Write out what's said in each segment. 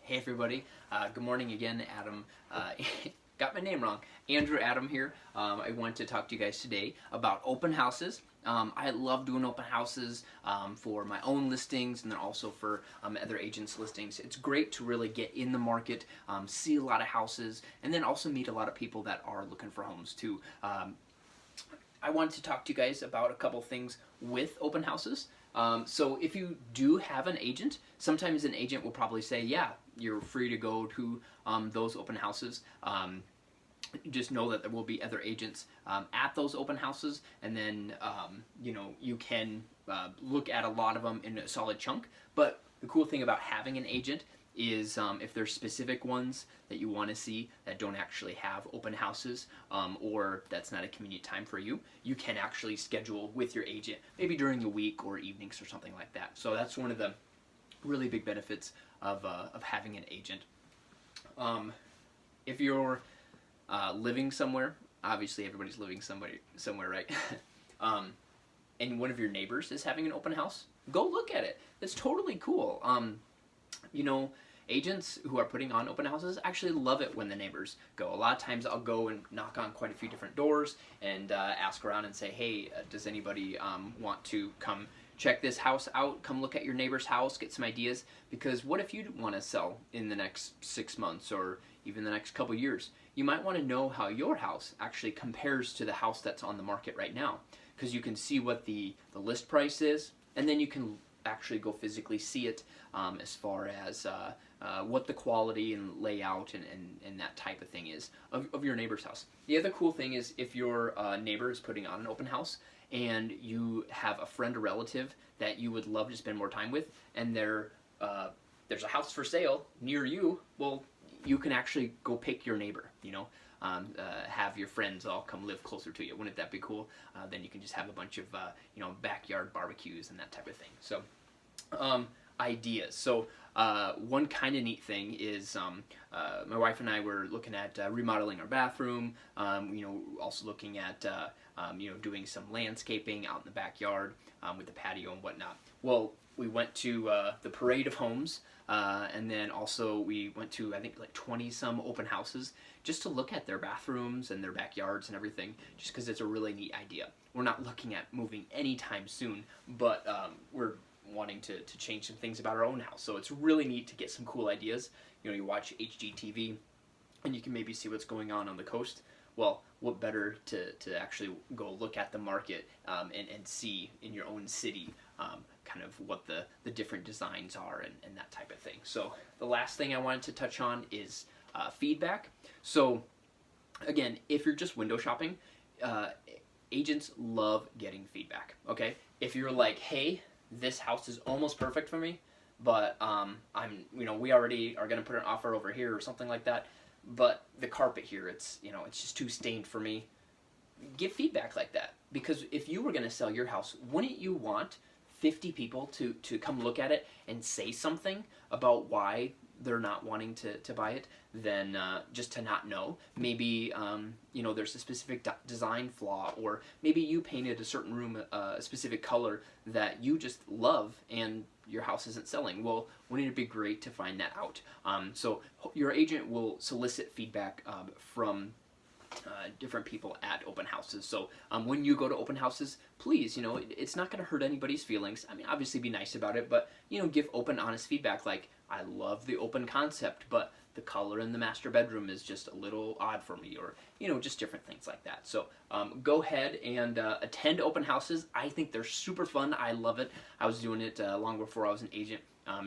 Hey everybody, good morning again, Adam. Got my name wrong. Andrew Adam here. I want to talk to you guys today about open houses. I love doing open houses for my own listings and then also for other agents' listings. It's great to really get in the market, see a lot of houses, and then also meet a lot of people that are looking for homes too. I wanted to talk to you guys about a couple things with open houses. So if you do have an agent, sometimes an agent will probably say, yeah, you're free to go to those open houses. Just know that there will be other agents at those open houses, and then you can look at a lot of them in a solid chunk. But the cool thing about having an agent is if there's specific ones that you want to see that don't actually have open houses, or that's not a convenient time for you, you can actually schedule with your agent, maybe during the week or evenings or something like that. So that's one of the really big benefits of having an agent. If you're living somewhere, obviously everybody's living somewhere, right? And one of your neighbors is having an open house, go look at it. It's totally cool. Agents who are putting on open houses actually love it when the neighbors go. A lot of times I'll go and knock on quite a few different doors and ask around and say, hey, does anybody want to come check this house out, come look at your neighbor's house, get some ideas, because what if you want to sell in the next 6 months or even the next couple years? You might want to know how your house actually compares to the house that's on the market right now, because you can see what the list price is, and then you can actually go physically see it as far as what the quality and layout and that type of thing is of your neighbor's house. The other cool thing is if your neighbor is putting on an open house and you have a friend or relative that you would love to spend more time with, and there's a house for sale near you, well, you can actually go pick your neighbor, have your friends all come live closer to you. Wouldn't that be cool? Then you can just have a bunch of backyard barbecues and that type of thing. So ideas. So one kind of neat thing is my wife and I were looking at remodeling our bathroom, also looking at doing some landscaping out in the backyard with the patio and whatnot. Well, we went to the Parade of Homes, and then also we went to, I think, like 20 some open houses just to look at their bathrooms and their backyards and everything, just because it's a really neat idea. We're not looking at moving anytime soon, but we're wanting to change some things about our own house. So it's really neat to get some cool ideas. You watch HGTV and you can maybe see what's going on the coast. Well, what better to actually go look at the market and see in your own city kind of what the different designs are and that type of thing. So the last thing I wanted to touch on is feedback. So again, if you're just window shopping, agents love getting feedback, okay? If you're like, hey, this house is almost perfect for me, but we already are going to put an offer over here or something like that, but the carpet here, it's just too stained for me. Give feedback like that, because if you were going to sell your house, wouldn't you want 50 people to come look at it and say something about why they're not wanting to buy it than just to not know? Maybe there's a specific design flaw, or maybe you painted a certain room a specific color that you just love and your house isn't selling. Well, wouldn't it be great to find that out? So your agent will solicit feedback from different people at open houses. So when you go to open houses, please, it's not going to hurt anybody's feelings. I mean, obviously be nice about it, but give open, honest feedback like, I love the open concept, but the color in the master bedroom is just a little odd for me, or just different things like that. So go ahead and attend open houses. I think they're super fun. I love it. I was doing it long before I was an agent,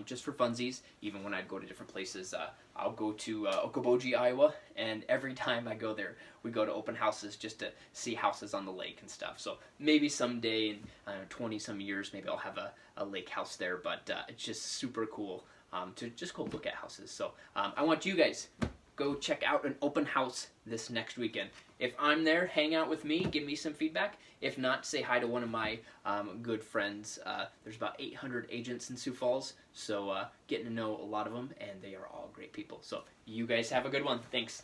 just for funsies. Even when I'd go to different places, I'll go to Okoboji, Iowa, and every time I go there, we go to open houses just to see houses on the lake and stuff. So maybe someday in 20 some years, maybe I'll have a lake house there, but it's just super cool to just go look at houses. So I want you guys go check out an open house this next weekend. If I'm there, hang out with me, give me some feedback. If not, say hi to one of my good friends. There's about 800 agents in Sioux Falls, so getting to know a lot of them, and they are all great people. So you guys have a good one. Thanks.